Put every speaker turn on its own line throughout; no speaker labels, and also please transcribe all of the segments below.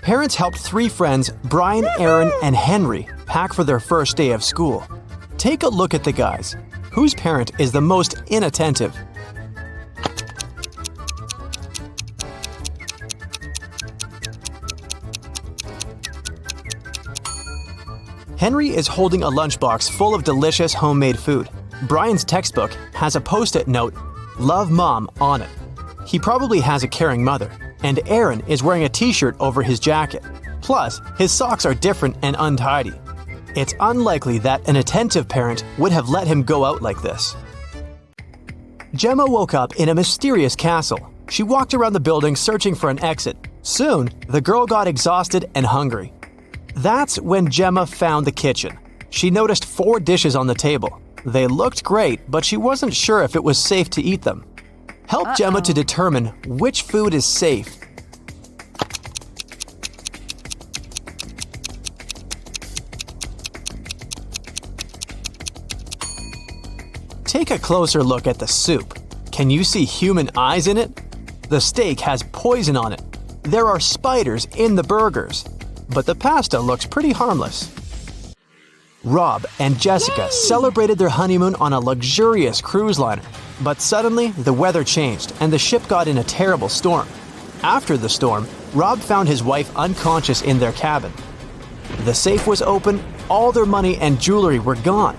Parents helped 3 friends, Brian, Aaron, and Henry, pack for their first day of school. Take a look at the guys. Whose parent is the most inattentive? Henry is holding a lunchbox full of delicious homemade food. Brian's textbook has a post-it note, "Love Mom," on it. He probably has a caring mother. And Aaron is wearing a t-shirt over his jacket. Plus, his socks are different and untidy. It's unlikely that an attentive parent would have let him go out like this. Gemma woke up in a mysterious castle. She walked around the building searching for an exit. Soon, the girl got exhausted and hungry. That's when Gemma found the kitchen. She noticed 4 dishes on the table. They looked great, but she wasn't sure if it was safe to eat them. Help Gemma to determine which food is safe. Take a closer look at the soup. Can you see human eyes in it? The steak has poison on it. There are spiders in the burgers. But the pasta looks pretty harmless. Rob and Jessica celebrated their honeymoon on a luxurious cruise liner. But suddenly, the weather changed and the ship got in a terrible storm. After the storm, Rob found his wife unconscious in their cabin. The safe was open, all their money and jewelry were gone.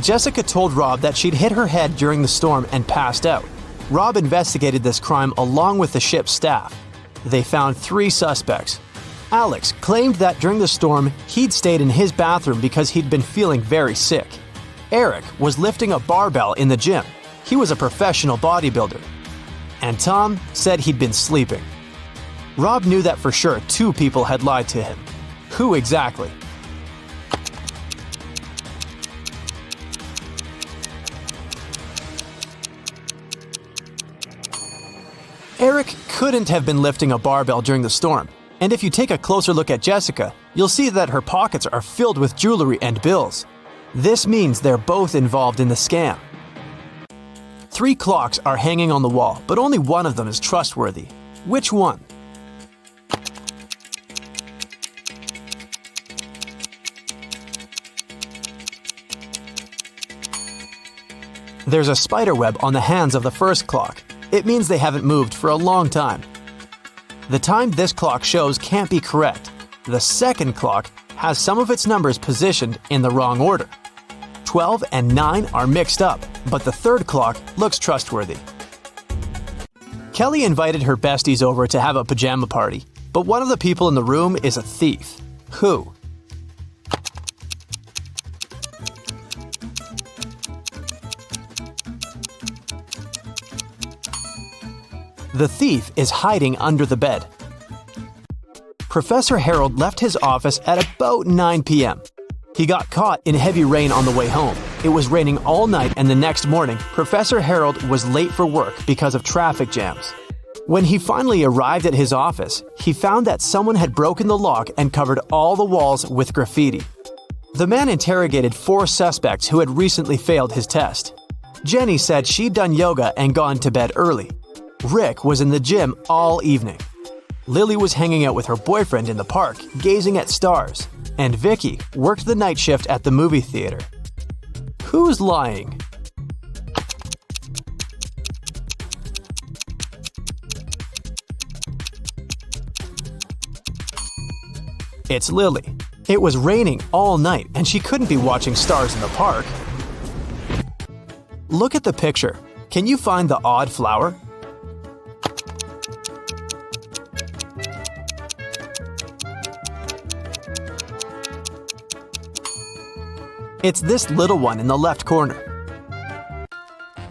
Jessica told Rob that she'd hit her head during the storm and passed out. Rob investigated this crime along with the ship's staff. They found 3 suspects. Alex claimed that during the storm, he'd stayed in his bathroom because he'd been feeling very sick. Eric was lifting a barbell in the gym. He was a professional bodybuilder. And Tom said he'd been sleeping. Rob knew that for sure 2 people had lied to him. Who exactly? Eric couldn't have been lifting a barbell during the storm. And if you take a closer look at Jessica, you'll see that her pockets are filled with jewelry and bills. This means they're both involved in the scam. 3 clocks are hanging on the wall, but only one of them is trustworthy. Which one? There's a spider web on the hands of the first clock. It means they haven't moved for a long time. The time this clock shows can't be correct. The second clock has some of its numbers positioned in the wrong order. 12 and 9 are mixed up, but the third clock looks trustworthy. Kelly invited her besties over to have a pajama party, but one of the people in the room is a thief. Who? The thief is hiding under the bed. Professor Harold left his office at about 9 p.m. He got caught in heavy rain on the way home. It was raining all night, and the next morning, Professor Harold was late for work because of traffic jams. When he finally arrived at his office, he found that someone had broken the lock and covered all the walls with graffiti. The man interrogated 4 suspects who had recently failed his test. Jenny said she'd done yoga and gone to bed early. Rick was in the gym all evening. Lily was hanging out with her boyfriend in the park, gazing at stars. And Vicky worked the night shift at the movie theater. Who's lying? It's Lily. It was raining all night and she couldn't be watching stars in the park. Look at the picture. Can you find the odd flower? It's this little one in the left corner.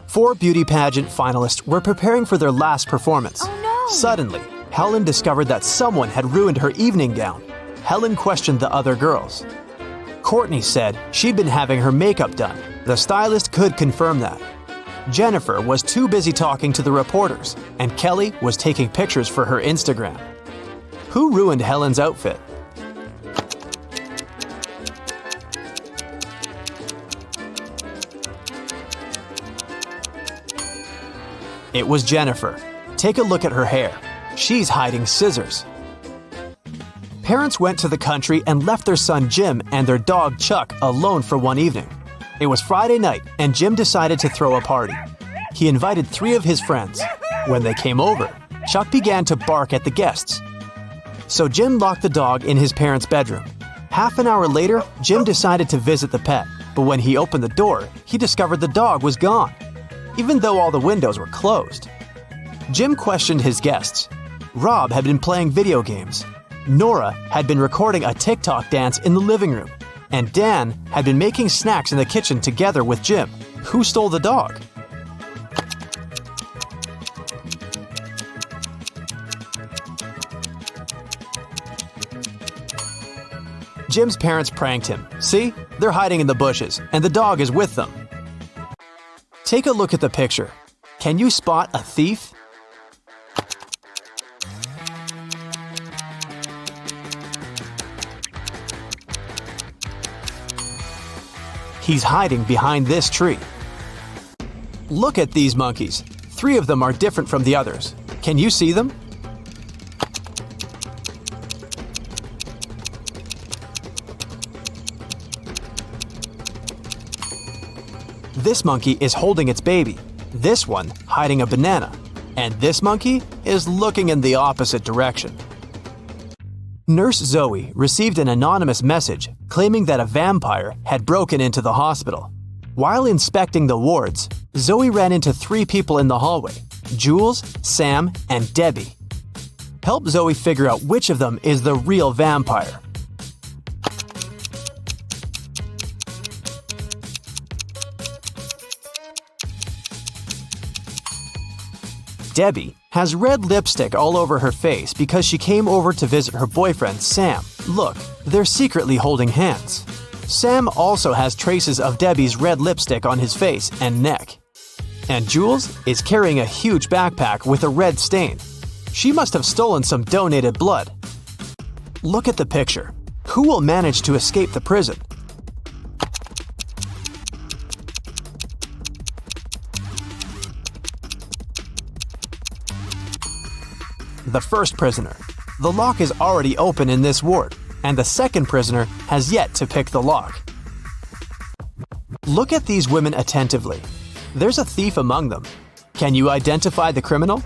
4 beauty pageant finalists were preparing for their last performance.
Oh no!
Suddenly, Helen discovered that someone had ruined her evening gown. Helen questioned the other girls. Courtney said she'd been having her makeup done. The stylist could confirm that. Jennifer was too busy talking to the reporters, and Kelly was taking pictures for her Instagram. Who ruined Helen's outfit? It was Jennifer. Take a look at her hair. She's hiding scissors. Parents went to the country and left their son Jim and their dog Chuck alone for one evening. It was Friday night, and Jim decided to throw a party. He invited 3 of his friends. When they came over, Chuck began to bark at the guests. So Jim locked the dog in his parents' bedroom. Half an hour later, Jim decided to visit the pet, but when he opened the door, he discovered the dog was gone, even though all the windows were closed. Jim questioned his guests. Rob had been playing video games. Nora had been recording a TikTok dance in the living room. And Dan had been making snacks in the kitchen together with Jim. Who stole the dog? Jim's parents pranked him. See? They're hiding in the bushes, and the dog is with them. Take a look at the picture. Can you spot a thief? He's hiding behind this tree. Look at these monkeys. 3 of them are different from the others. Can you see them? This monkey is holding its baby, this one hiding a banana, and this monkey is looking in the opposite direction. Nurse Zoe received an anonymous message claiming that a vampire had broken into the hospital. While inspecting the wards, Zoe ran into 3 people in the hallway: Jules, Sam, and Debbie. Help Zoe figure out which of them is the real vampire. Debbie has red lipstick all over her face because she came over to visit her boyfriend, Sam. Look, they're secretly holding hands. Sam also has traces of Debbie's red lipstick on his face and neck. And Jules is carrying a huge backpack with a red stain. She must have stolen some donated blood. Look at the picture. Who will manage to escape the prison? The first prisoner. The lock is already open in this ward, and the second prisoner has yet to pick the lock. Look at these women attentively. There's a thief among them. Can you identify the criminal?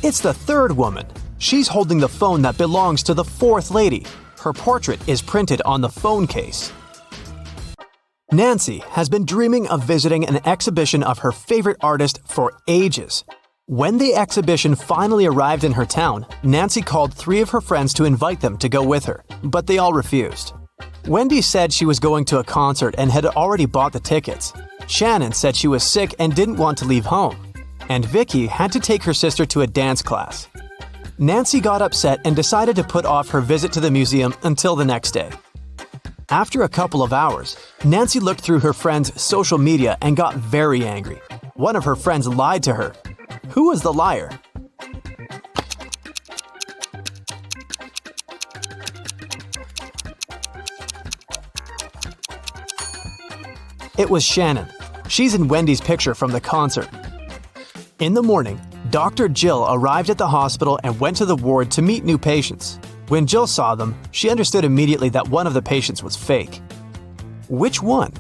It's the third woman. She's holding the phone that belongs to the fourth lady. Her portrait is printed on the phone case. Nancy has been dreaming of visiting an exhibition of her favorite artist for ages. When the exhibition finally arrived in her town, Nancy called 3 of her friends to invite them to go with her, but they all refused. Wendy said she was going to a concert and had already bought the tickets. Shannon said she was sick and didn't want to leave home. And Vicky had to take her sister to a dance class. Nancy got upset and decided to put off her visit to the museum until the next day. After a couple of hours, Nancy looked through her friend's social media and got very angry. One of her friends lied to her. Who was the liar? It was Shannon. She's in Wendy's picture from the concert. In the morning, Dr. Jill arrived at the hospital and went to the ward to meet new patients. When Jill saw them, she understood immediately that one of the patients was fake. Which one?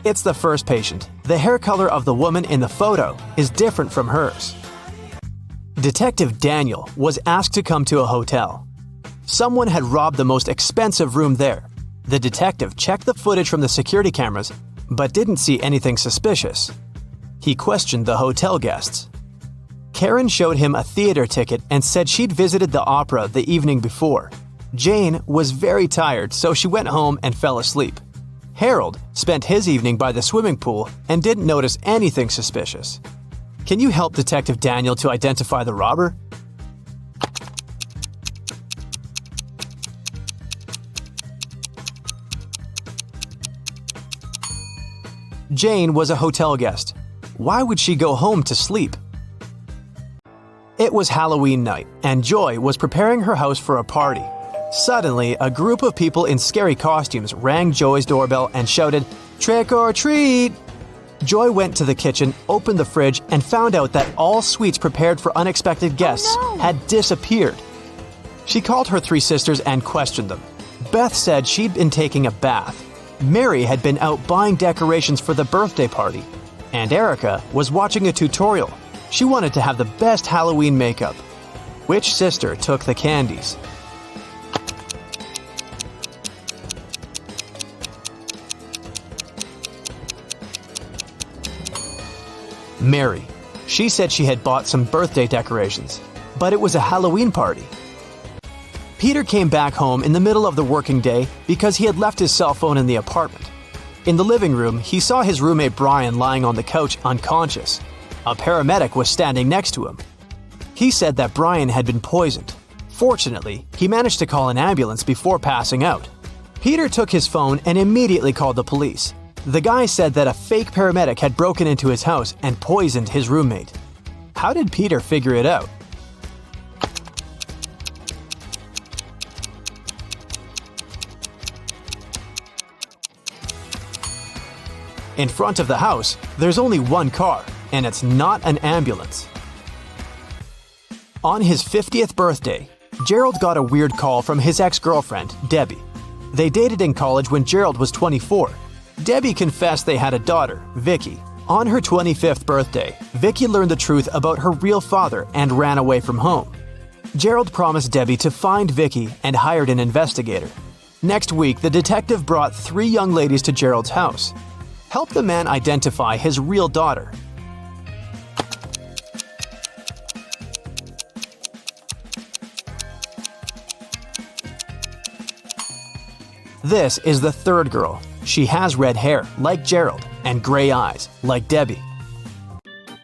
It's the first patient. The hair color of the woman in the photo is different from hers. Detective Daniel was asked to come to a hotel. Someone had robbed the most expensive room there. The detective checked the footage from the security cameras, but didn't see anything suspicious. He questioned the hotel guests. Karen showed him a theater ticket and said she'd visited the opera the evening before. Jane was very tired, so she went home and fell asleep. Harold spent his evening by the swimming pool and didn't notice anything suspicious. Can you help Detective Daniel to identify the robber? Jane was a hotel guest. Why would she go home to sleep? It was Halloween night, and Joy was preparing her house for a party. Suddenly, a group of people in scary costumes rang Joy's doorbell and shouted, "Trick or treat!" Joy went to the kitchen, opened the fridge, and found out that all sweets prepared for unexpected guests had disappeared. She called her 3 sisters and questioned them. Beth said she'd been taking a bath. Mary had been out buying decorations for the birthday party. And Erica was watching a tutorial. She wanted to have the best Halloween makeup. Which sister took the candies? Mary. She said she had bought some birthday decorations, but it was a Halloween party. Peter came back home in the middle of the working day because he had left his cell phone in the apartment. In the living room, he saw his roommate Brian lying on the couch unconscious. A paramedic was standing next to him. He said that Brian had been poisoned. Fortunately, he managed to call an ambulance before passing out. Peter took his phone and immediately called the police. The guy said that a fake paramedic had broken into his house and poisoned his roommate. How did Peter figure it out? In front of the house, there's only one car, and it's not an ambulance. On his 50th birthday, Gerald got a weird call from his ex-girlfriend, Debbie. They dated in college when Gerald was 24. Debbie confessed they had a daughter, Vicky. On her 25th birthday, Vicky learned the truth about her real father and ran away from home. Gerald promised Debbie to find Vicky and hired an investigator. Next week, the detective brought 3 young ladies to Gerald's house. Help the man identify his real daughter. This is the 3rd girl. She has red hair, like Gerald, and gray eyes, like Debbie.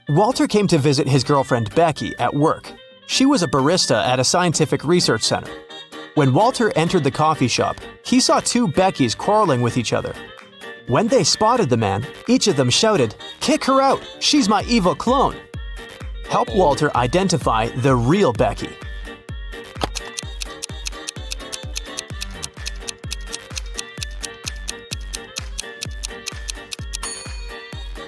Walter came to visit his girlfriend Becky at work. She was a barista at a scientific research center. When Walter entered the coffee shop, he saw 2 Beckys quarreling with each other. When they spotted the man, each of them shouted, "Kick her out! She's my evil clone!" Help Walter identify the real Becky.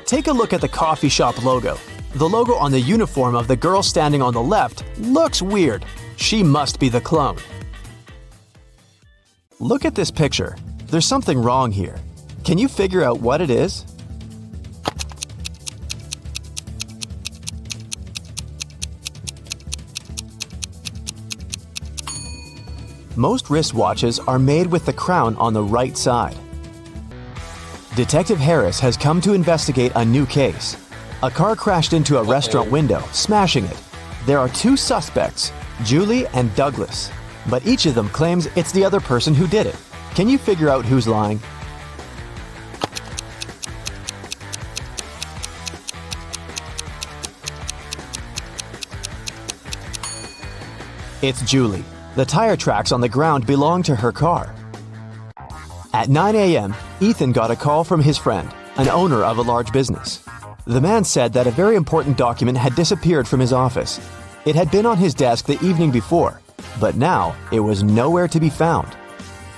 Take a look at the coffee shop logo. The logo on the uniform of the girl standing on the left looks weird. She must be the clone. Look at this picture. There's something wrong here. Can you figure out what it is? Most wristwatches are made with the crown on the right side. Detective Harris has come to investigate a new case. A car crashed into a restaurant window, smashing it. There are 2 suspects, Julie and Douglas, but each of them claims it's the other person who did it. Can you figure out who's lying? It's Julie. The tire tracks on the ground belong to her car. At 9 a.m., Ethan got a call from his friend, an owner of a large business. The man said that a very important document had disappeared from his office. It had been on his desk the evening before, but now it was nowhere to be found.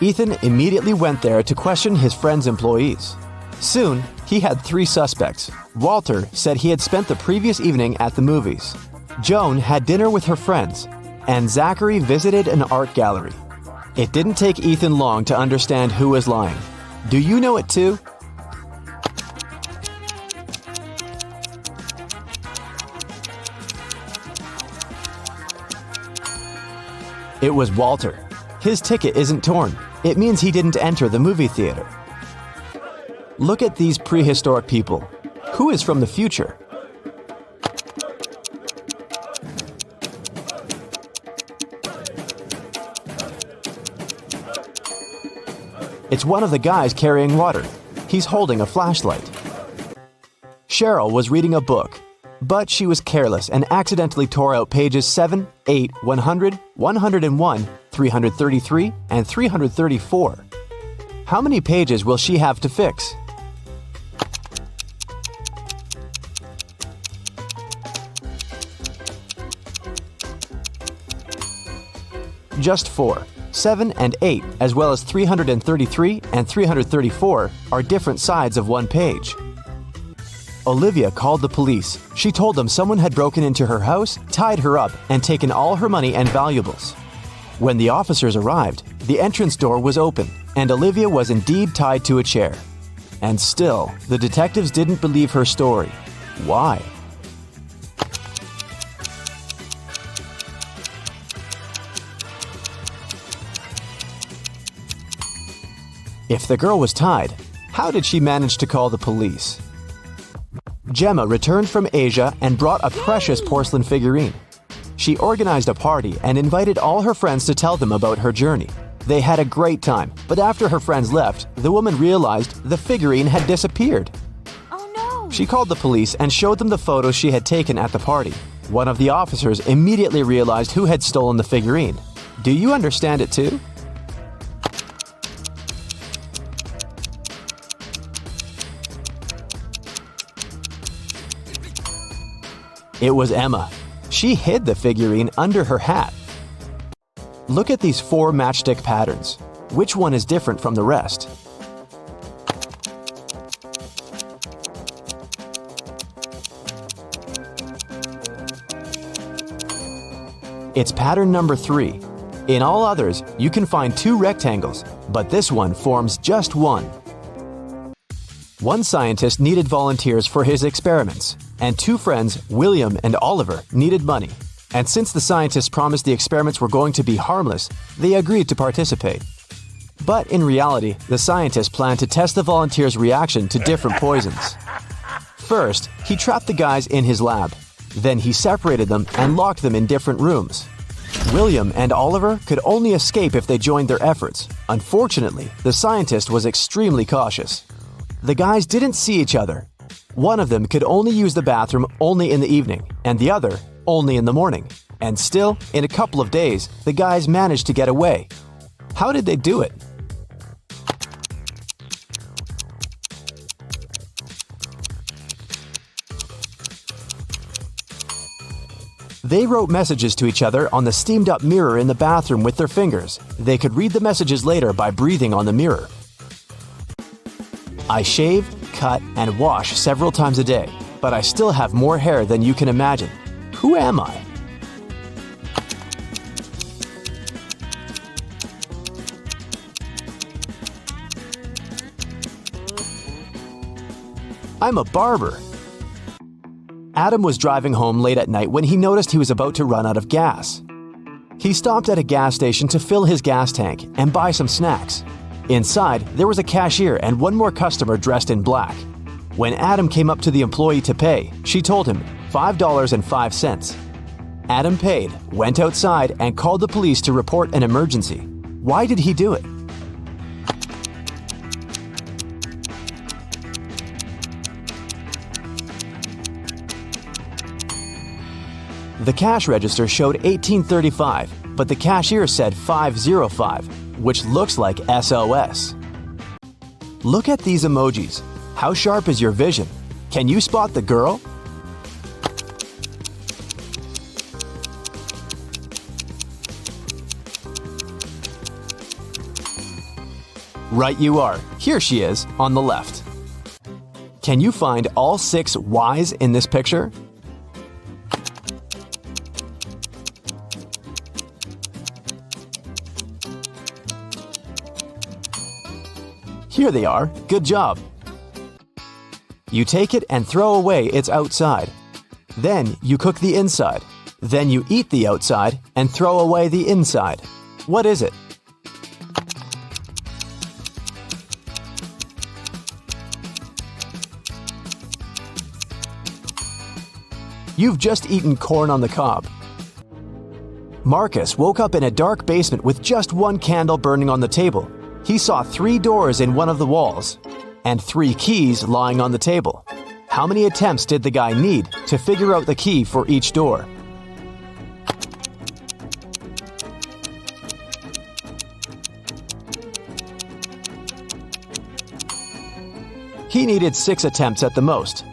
Ethan immediately went there to question his friend's employees. Soon, he had 3 suspects. Walter said he had spent the previous evening at the movies. Joan had dinner with her friends, and Zachary visited an art gallery. It didn't take Ethan long to understand who was lying. Do you know it too? It was Walter. His ticket isn't torn. It means he didn't enter the movie theater. Look at these prehistoric people. Who is from the future? It's one of the guys carrying water. He's holding a flashlight. Cheryl was reading a book, but she was careless and accidentally tore out pages 7, 8, 100, 101, 333, and 334. How many pages will she have to fix? Just 4. 7 and 8, as well as 333 and 334, are different sides of one page. Olivia called the police. She told them someone had broken into her house, tied her up, and taken all her money and valuables. When the officers arrived, the entrance door was open, and Olivia was indeed tied to a chair. And still, the detectives didn't believe her story. Why? If the girl was tied, how did she manage to call the police? Gemma returned from Asia and brought a precious porcelain figurine. She organized a party and invited all her friends to tell them about her journey. They had a great time, but after her friends left, the woman realized the figurine had disappeared.
Oh no!
She called the police and showed them the photos she had taken at the party. One of the officers immediately realized who had stolen the figurine. Do you understand it too? It was Emma. She hid the figurine under her hat. Look at these 4 matchstick patterns. Which one is different from the rest? It's pattern number 3. In all others, you can find 2 rectangles, but this one forms just one. One scientist needed volunteers for his experiments, and 2 friends, William and Oliver, needed money. And since the scientists promised the experiments were going to be harmless, they agreed to participate. But in reality, the scientist planned to test the volunteers' reaction to different poisons. First, he trapped the guys in his lab. Then he separated them and locked them in different rooms. William and Oliver could only escape if they joined their efforts. Unfortunately, the scientist was extremely cautious. The guys didn't see each other. One of them could only use the bathroom only in the evening, and the other only in the morning. And still, in a couple of days, the guys managed to get away. How did they do it? They wrote messages to each other on the steamed-up mirror in the bathroom with their fingers. They could read the messages later by breathing on the mirror. I shave, cut, and wash several times a day, but I still have more hair than you can imagine. Who am I? I'm a barber. Adam was driving home late at night when he noticed he was about to run out of gas. He stopped at a gas station to fill his gas tank and buy some snacks. Inside, there was a cashier and one more customer dressed in black. When Adam came up to the employee to pay, she told him $5.05. Adam paid, went outside, and called the police to report an emergency. Why did he do it? The cash register showed 1835, but the cashier said 505, which looks like SOS. Look at these emojis. How sharp is your vision? Can you spot the girl? Right you are. Here she is, on the left. Can you find all 6 Ys in this picture? Here they are. Good job. You take it and throw away its outside. Then you cook the inside. Then you eat the outside and throw away the inside. What is it? You've just eaten corn on the cob. Marcus woke up in a dark basement with just one candle burning on the table. He saw 3 doors in one of the walls and 3 keys lying on the table. How many attempts did the guy need to figure out the key for each door? He needed 6 attempts at the most.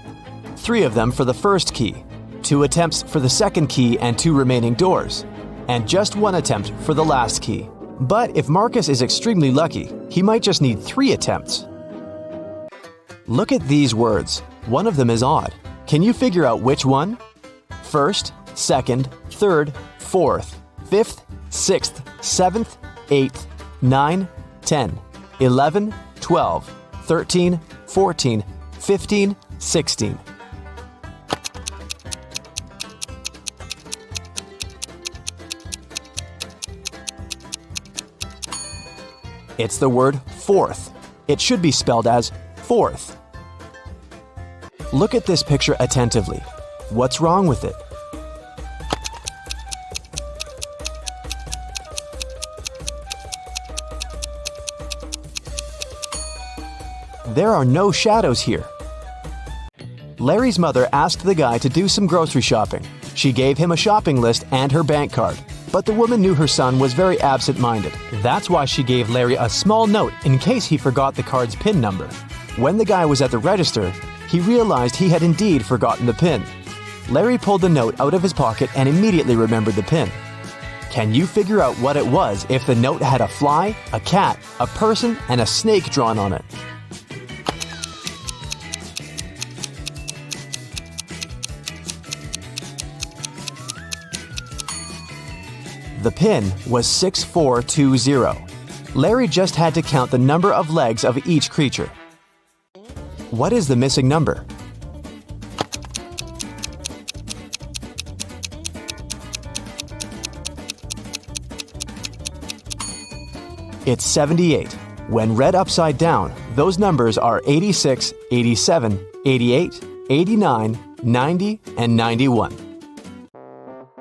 3 of them for the first key, 2 attempts for the second key and 2 remaining doors. and just 1 attempt for the last key. But if Marcus is extremely lucky, he might just need 3 attempts. Look at these words. One of them is odd. Can you figure out which one? First, second, third, fourth, fifth, sixth, seventh, 8th, 9, 10, 11, 12, 13, 14, 15, 16. It's the word fourth. It should be spelled as fourth. Look at this picture attentively. What's wrong with it? There are no shadows here. Larry's mother asked the guy to do some grocery shopping. She gave him a shopping list and her bank card, but the woman knew her son was very absent-minded. That's why she gave Larry a small note in case he forgot the card's PIN number. When the guy was at the register, he realized he had indeed forgotten the PIN. Larry pulled the note out of his pocket and immediately remembered the PIN. Can you figure out what it was if the note had a fly, a cat, a person, and a snake drawn on it? The PIN was 6420. Larry just had to count the number of legs of each creature. What is the missing number? It's 78. When read upside down, those numbers are 86, 87, 88, 89, 90, and 91.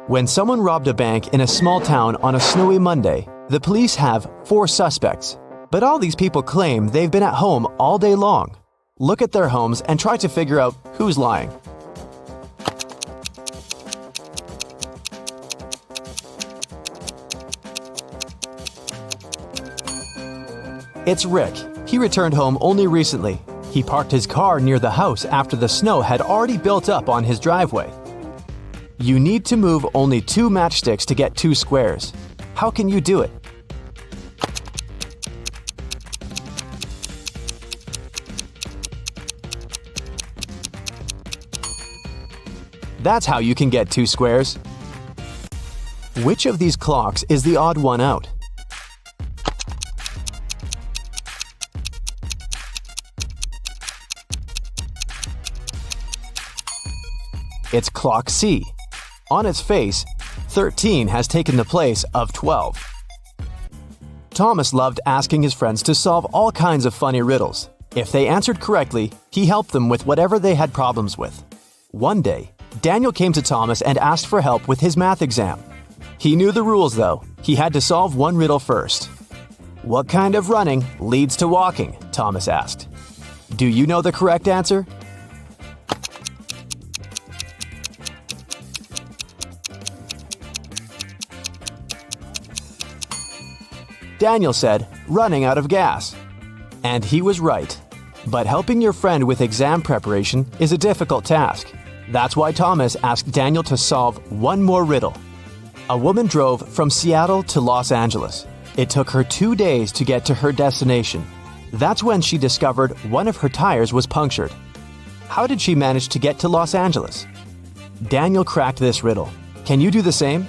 When someone robbed a bank in a small town on a snowy Monday, the police have 4 suspects. But all these people claim they've been at home all day long. Look at their homes and try to figure out who's lying. It's Rick. He returned home only recently. He parked his car near the house after the snow had already built up on his driveway. You need to move only 2 matchsticks to get 2 squares. How can you do it? That's how you can get 2 squares. Which of these clocks is the odd one out? It's clock C. On its face, 13 has taken the place of 12. Thomas loved asking his friends to solve all kinds of funny riddles. If they answered correctly, he helped them with whatever they had problems with. One day, Daniel came to Thomas and asked for help with his math exam. He knew the rules though. He had to solve one riddle first. "What kind of running leads to walking?" Thomas asked. Do you know the correct answer? Daniel said, "Running out of gas." And he was right. But helping your friend with exam preparation is a difficult task. That's why Thomas asked Daniel to solve one more riddle. A woman drove from Seattle to Los Angeles. It took her 2 days to get to her destination. That's when she discovered one of her tires was punctured. How did she manage to get to Los Angeles? Daniel cracked this riddle. Can you do the same?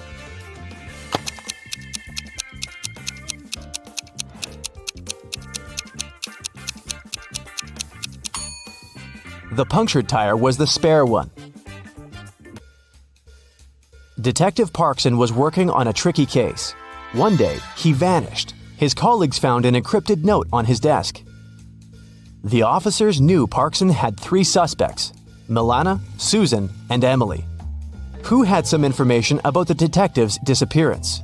The punctured tire was the spare one. Detective Parkson was working on a tricky case. One day, he vanished. His colleagues found an encrypted note on his desk. The officers knew Parkson had 3 suspects: Milana, Susan, and Emily. Who had some information about the detective's disappearance?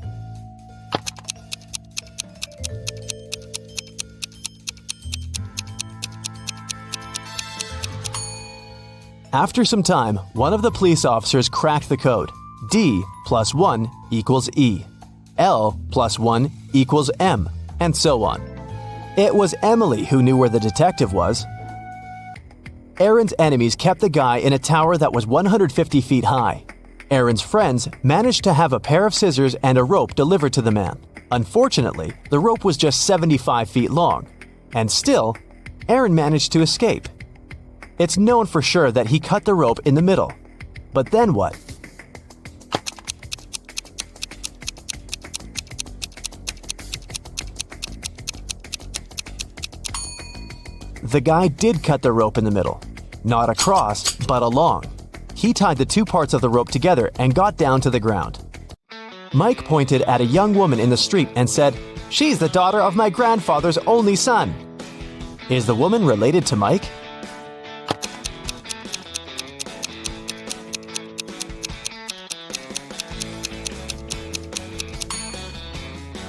After some time, one of the police officers cracked the code. D plus 1 equals E. L plus 1 equals M, and so on. It was Emily who knew where the detective was. Aaron's enemies kept the guy in a tower that was 150 feet high. Aaron's friends managed to have a pair of scissors and a rope delivered to the man. Unfortunately, the rope was just 75 feet long, and still, Aaron managed to escape. It's known for sure that he cut the rope in the middle. But then what? The guy did cut the rope in the middle. Not across, but along. He tied the two parts of the rope together and got down to the ground. Mike pointed at a young woman in the street and said, "She's the daughter of my grandfather's only son." Is the woman related to Mike?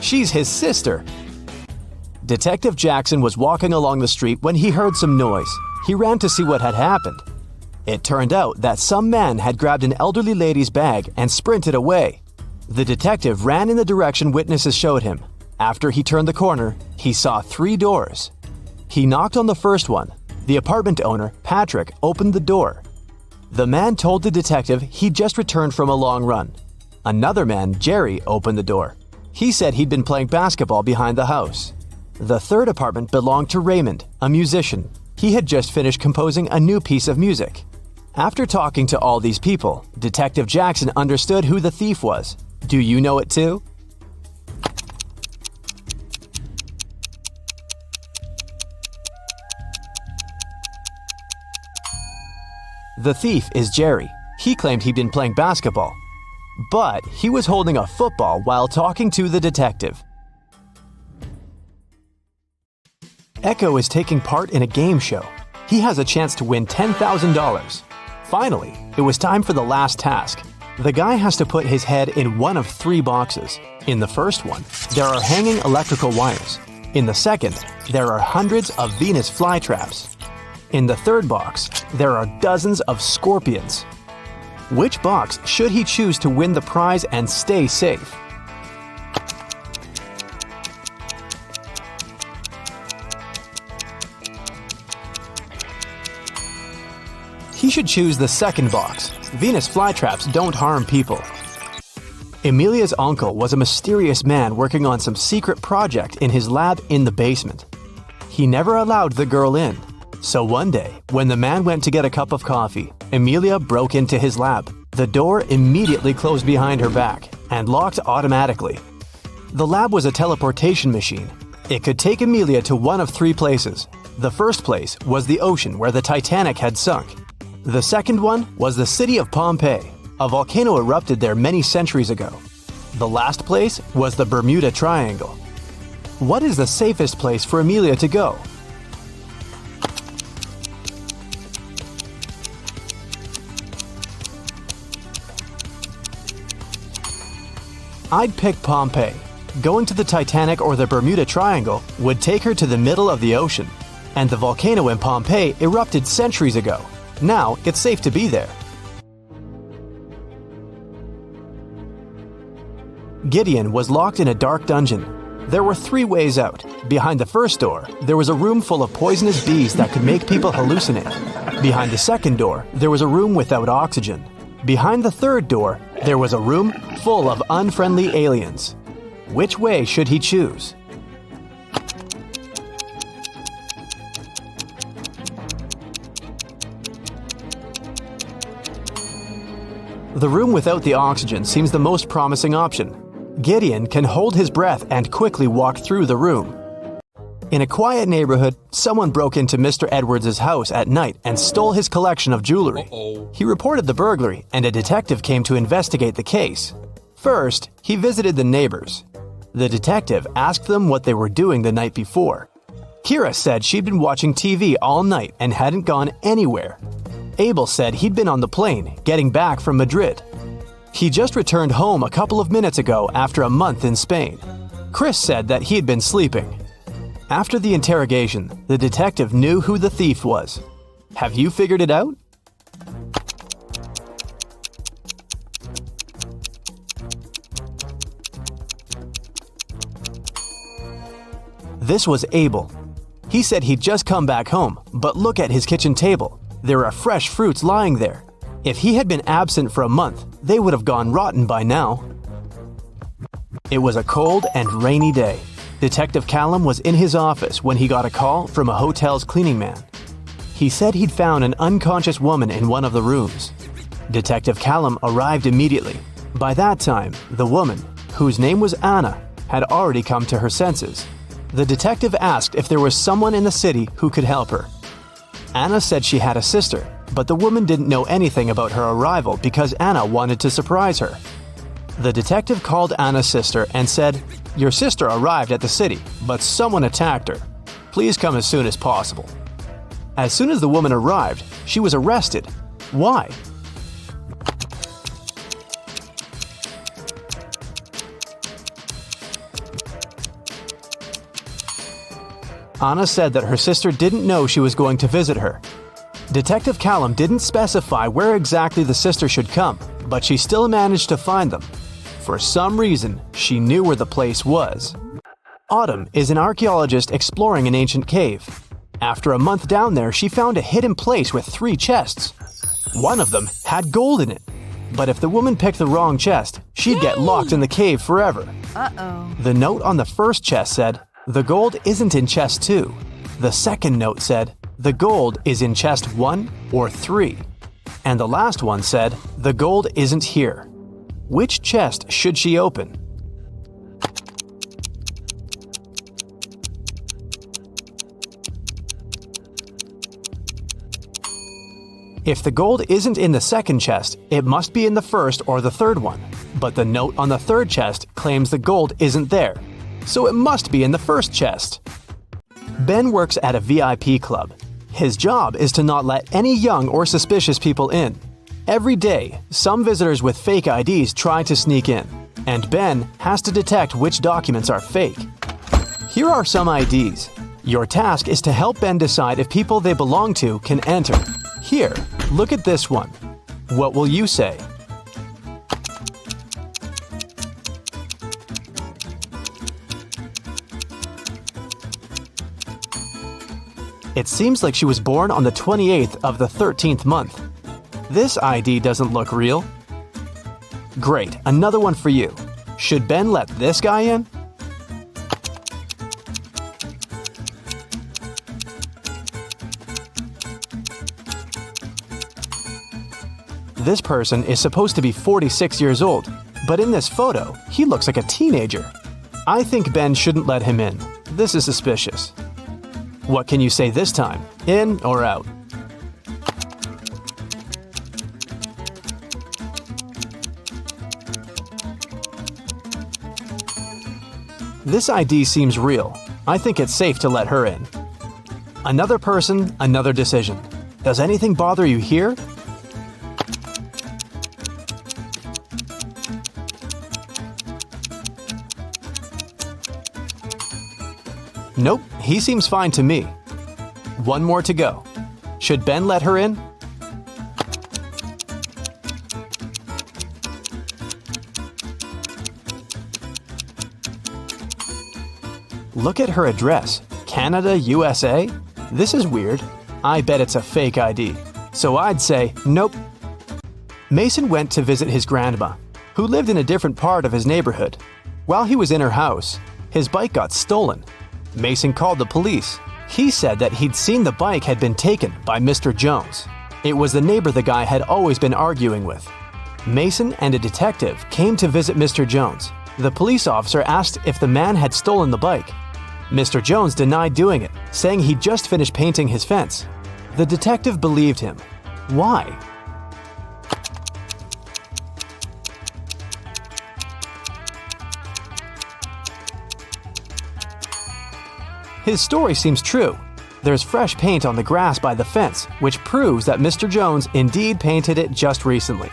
She's his sister. Detective Jackson was walking along the street when he heard some noise. He ran to see what had happened. It turned out that some man had grabbed an elderly lady's bag and sprinted away. The detective ran in the direction witnesses showed him. After he turned the corner, he saw 3 doors. He knocked on the first one. The apartment owner, Patrick, opened the door. The man told the detective he'd just returned from a long run. Another man, Jerry, opened the door. He said he'd been playing basketball behind the house. The third apartment belonged to Raymond, a musician. He had just finished composing a new piece of music. After talking to all these people, Detective Jackson understood who the thief was. Do you know it too? The thief is Jerry. He claimed he'd been playing basketball, but he was holding a football while talking to the detective. Echo is taking part in a game show. He has a chance to win $10,000. Finally, it was time for the last task. The guy has to put his head in one of 3 boxes. In the first one, there are hanging electrical wires. In the second, there are hundreds of Venus flytraps. In the third box, there are dozens of scorpions. Which box should he choose to win the prize and stay safe? He should choose the second box. Venus flytraps don't harm people. Emilia's uncle was a mysterious man working on some secret project in his lab in the basement. He never allowed the girl in. So one day, when the man went to get a cup of coffee, Emilia broke into his lab. The door immediately closed behind her back and locked automatically. The lab was a teleportation machine. It could take Emilia to one of 3 places. The first place was the ocean where the Titanic had sunk. The second one was the city of Pompeii. A volcano erupted there many centuries ago. The last place was the Bermuda Triangle. What is the safest place for Emilia to go? I'd pick Pompeii. Going to the Titanic or the Bermuda Triangle would take her to the middle of the ocean. And the volcano in Pompeii erupted centuries ago. Now it's safe to be there. Gideon was locked in a dark dungeon. There were 3 ways out. Behind the first door, there was a room full of poisonous bees that could make people hallucinate. Behind the second door, there was a room without oxygen. Behind the third door, there was a room full of unfriendly aliens. Which way should he choose? The room without the oxygen seems the most promising option. Gideon can hold his breath and quickly walk through the room. In a quiet neighborhood, someone broke into Mr. Edwards' house at night and stole his collection of jewelry. He reported the burglary, and a detective came to investigate the case. First, he visited the neighbors. The detective asked them what they were doing the night before. Kira said she'd been watching TV all night and hadn't gone anywhere. Abel said he'd been on the plane, getting back from Madrid. He just returned home a couple of minutes ago after a month in Spain. Chris said that he'd been sleeping. After the interrogation, the detective knew who the thief was. Have you figured it out? This was Abel. He said he'd just come back home, but look at his kitchen table. There are fresh fruits lying there. If he had been absent for a month, they would have gone rotten by now. It was a cold and rainy day. Detective Callum was in his office when he got a call from a hotel's cleaning man. He said he'd found an unconscious woman in one of the rooms. Detective Callum arrived immediately. By that time, the woman, whose name was Anna, had already come to her senses. The detective asked if there was someone in the city who could help her. Anna said she had a sister, but the woman didn't know anything about her arrival because Anna wanted to surprise her. The detective called Anna's sister and said, "Your sister arrived at the city, but someone attacked her. Please come as soon as possible." As soon as the woman arrived, she was arrested. Why? Anna said that her sister didn't know she was going to visit her. Detective Callum didn't specify where exactly the sister should come, but she still managed to find them. For some reason, she knew where the place was. Autumn is an archaeologist exploring an ancient cave. After a month down there, she found a hidden place with 3 chests. One of them had gold in it. But if the woman picked the wrong chest, she'd get locked in the cave forever. The note on the first chest said, "The gold isn't in chest 2. The second note said, "The gold is in chest 1 or 3. And the last one said, "The gold isn't here." Which chest should she open? If the gold isn't in the second chest, it must be in the first or the third one. But the note on the third chest claims the gold isn't there, so it must be in the first chest. Ben works at a VIP club. His job is to not let any young or suspicious people in. Every day, some visitors with fake IDs try to sneak in, and Ben has to detect which documents are fake. Here are some IDs. Your task is to help Ben decide if people they belong to can enter. Here, look at this one. What will you say? It seems like she was born on the 28th of the 13th month. This ID doesn't look real. Great, another one for you. Should Ben let this guy in? This person is supposed to be 46 years old, but in this photo, he looks like a teenager. I think Ben shouldn't let him in. This is suspicious. What can you say this time? In or out? This ID seems real. I think it's safe to let her in. Another person, another decision. Does anything bother you here? Nope, he seems fine to me. One more to go. Should Ben let her in? Look at her address. Canada, USA? This is weird. I bet it's a fake ID. So I'd say, nope. Mason went to visit his grandma, who lived in a different part of his neighborhood. While he was in her house, his bike got stolen. Mason called the police. He said that he'd seen the bike had been taken by Mr. Jones. It was the neighbor the guy had always been arguing with. Mason and a detective came to visit Mr. Jones. The police officer asked if the man had stolen the bike. Mr. Jones denied doing it, saying he'd just finished painting his fence. The detective believed him. Why? His story seems true. There's fresh paint on the grass by the fence, which proves that Mr. Jones indeed painted it just recently.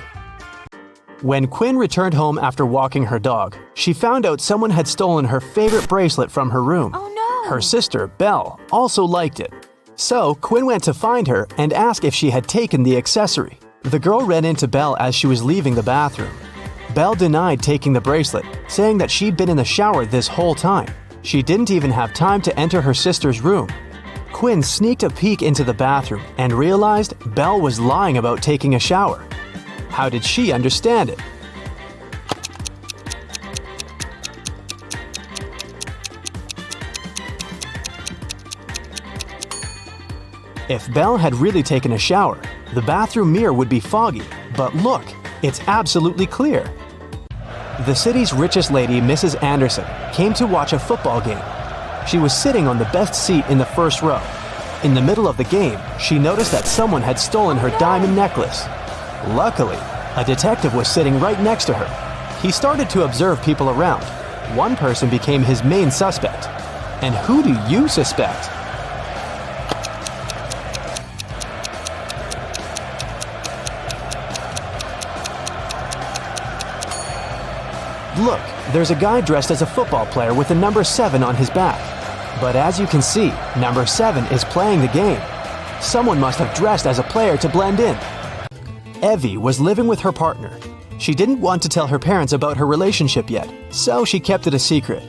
When Quinn returned home after walking her dog, she found out someone had stolen her favorite bracelet from her room.
Oh no!
Her sister, Belle, also liked it. So Quinn went to find her and asked if she had taken the accessory. The girl ran into Belle as she was leaving the bathroom. Belle denied taking the bracelet, saying that she'd been in the shower this whole time. She didn't even have time to enter her sister's room. Quinn sneaked a peek into the bathroom and realized Belle was lying about taking a shower. How did she understand it? If Belle had really taken a shower, the bathroom mirror would be foggy, but look, it's absolutely clear. The city's richest lady, Mrs. Anderson, came to watch a football game. She was sitting on the best seat in the first row. In the middle of the game, she noticed that someone had stolen her diamond necklace. Luckily, a detective was sitting right next to her. He started to observe people around. One person became his main suspect. And who do you suspect? Look, there's a guy dressed as a football player with the number 7 on his back. But as you can see, number 7 is playing the game. Someone must have dressed as a player to blend in. Evie was living with her partner. She didn't want to tell her parents about her relationship yet, so she kept it a secret.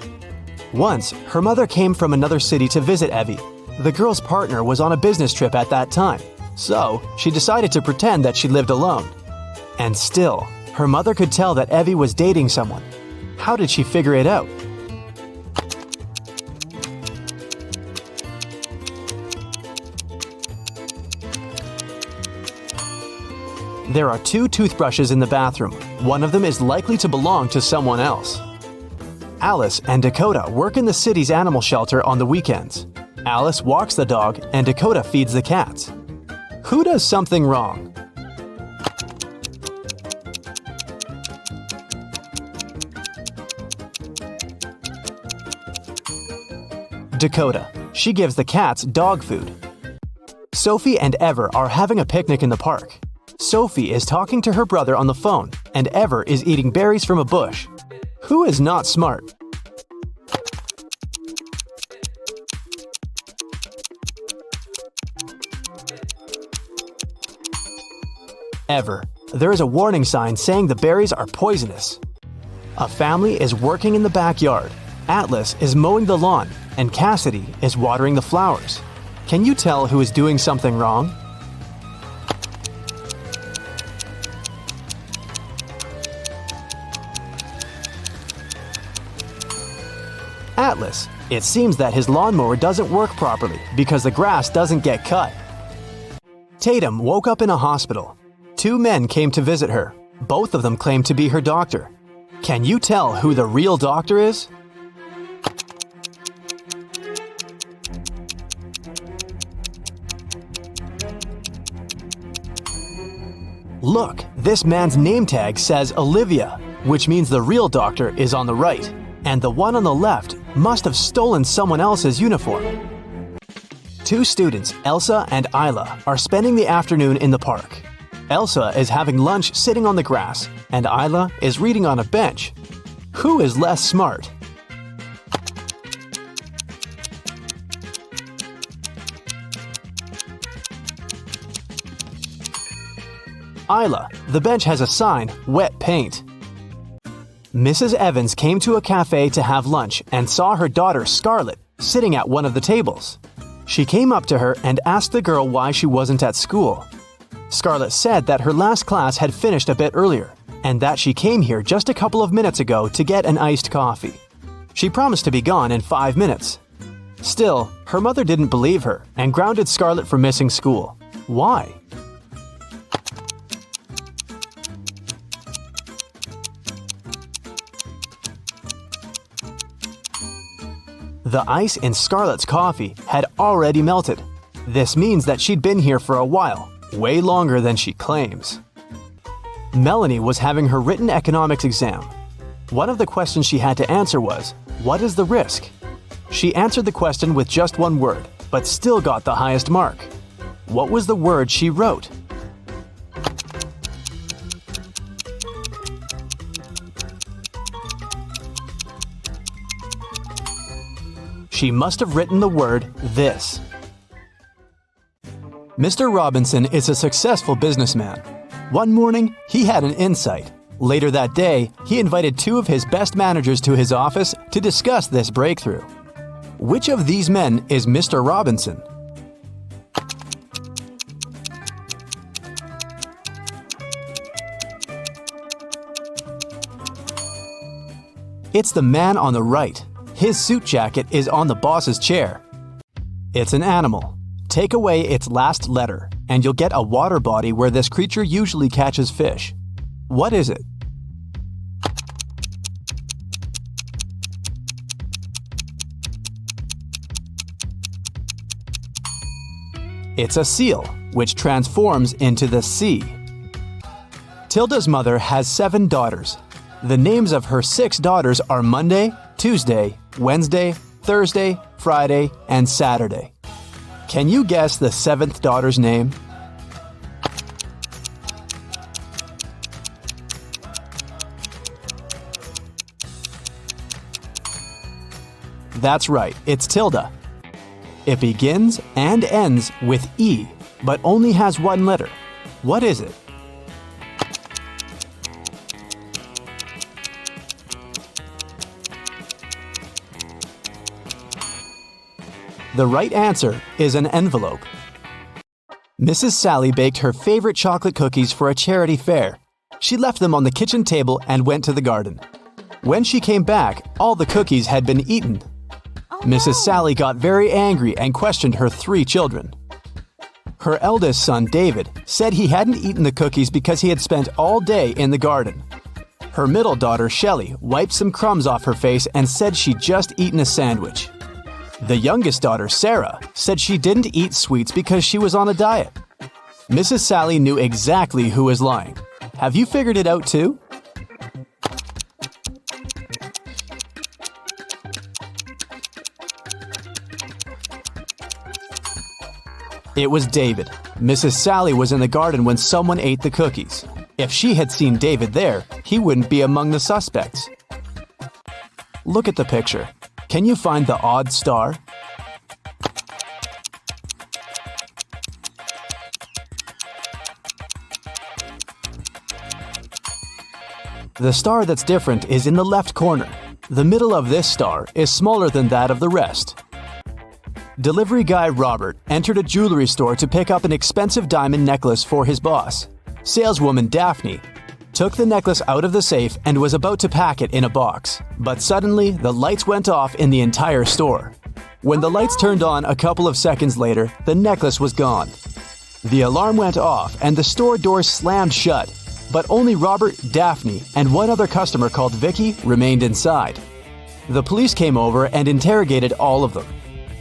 Once, her mother came from another city to visit Evie. The girl's partner was on a business trip at that time, so she decided to pretend that she lived alone. And still, her mother could tell that Evie was dating someone. How did she figure it out? There are 2 toothbrushes in the bathroom. One of them is likely to belong to someone else. Alice and Dakota work in the city's animal shelter on the weekends. Alice walks the dog and Dakota feeds the cats. Who does something wrong? Dakota. She gives the cats dog food. Sophie and Ever are having a picnic in the park. Sophie is talking to her brother on the phone, and Ever is eating berries from a bush. Who is not smart? Ever. There is a warning sign saying the berries are poisonous. A family is working in the backyard. Atlas is mowing the lawn, and Cassidy is watering the flowers. Can you tell who is doing something wrong? Atlas. It seems that his lawnmower doesn't work properly because the grass doesn't get cut. Tatum woke up in a hospital. 2 men came to visit her. Both of them claim to be her doctor. Can you tell who the real doctor is? Look, this man's name tag says Olivia, which means the real doctor is on the right, and the one on the left must have stolen someone else's uniform. 2 students, Elsa and Isla, are spending the afternoon in the park. Elsa is having lunch sitting on the grass, and Isla is reading on a bench. Who is less smart? Isla. The bench has a sign, wet paint. Mrs. Evans came to a cafe to have lunch and saw her daughter Scarlett sitting at one of the tables. She came up to her and asked the girl why she wasn't at school. Scarlett said that her last class had finished a bit earlier and that she came here just a couple of minutes ago to get an iced coffee. She promised to be gone in 5 minutes. Still, her mother didn't believe her and grounded Scarlett for missing school. Why? The ice in Scarlett's coffee had already melted. This means that she'd been here for a while, way longer than she claims. Melanie was having her written economics exam. One of the questions she had to answer was, what is the risk? She answered the question with just one word, but still got the highest mark. What was the word she wrote? She must have written the word this. Mr. Robinson is a successful businessman. One morning, he had an insight. Later that day, he invited 2 of his best managers to his office to discuss this breakthrough. Which of these men is Mr. Robinson? It's the man on the right. His suit jacket is on the boss's chair. It's an animal. Take away its last letter, and you'll get a water body where this creature usually catches fish. What is it? It's a seal, which transforms into the sea. Tilda's mother has 7 daughters. The names of her 6 daughters are Monday, Tuesday, Wednesday, Thursday, Friday, and Saturday. Can you guess the 7th daughter's name? That's right, it's Tilda. It begins and ends with E, but only has 1 letter. What is it? The right answer is an envelope. Mrs. Sally baked her favorite chocolate cookies for a charity fair. She left them on the kitchen table and went to the garden. When she came back, all the cookies had been eaten. Mrs. Sally got very angry and questioned her 3 children. Her eldest son, David, said he hadn't eaten the cookies because he had spent all day in the garden. Her middle daughter, Shelley, wiped some crumbs off her face and said she'd just eaten a sandwich. The youngest daughter, Sarah, said she didn't eat sweets because she was on a diet. Mrs. Sally knew exactly who was lying. Have you figured it out too? It was David. Mrs. Sally was in the garden when someone ate the cookies. If she had seen David there, he wouldn't be among the suspects. Look at the picture. Can you find the odd star? The star that's different is in the left corner. The middle of this star is smaller than that of the rest. Delivery guy Robert entered a jewelry store to pick up an expensive diamond necklace for his boss. Saleswoman Daphne took the necklace out of the safe and was about to pack it in a box. But suddenly, the lights went off in the entire store. When the lights turned on a couple of seconds later, the necklace was gone. The alarm went off and the store doors slammed shut. But only Robert, Daphne, and one other customer called Vicky remained inside. The police came over and interrogated all of them.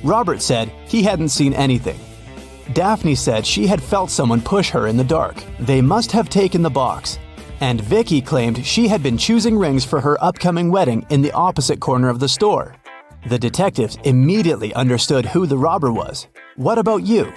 Robert said he hadn't seen anything. Daphne said she had felt someone push her in the dark. They must have taken the box. And Vicky claimed she had been choosing rings for her upcoming wedding in the opposite corner of the store. The detectives immediately understood who the robber was. What about you?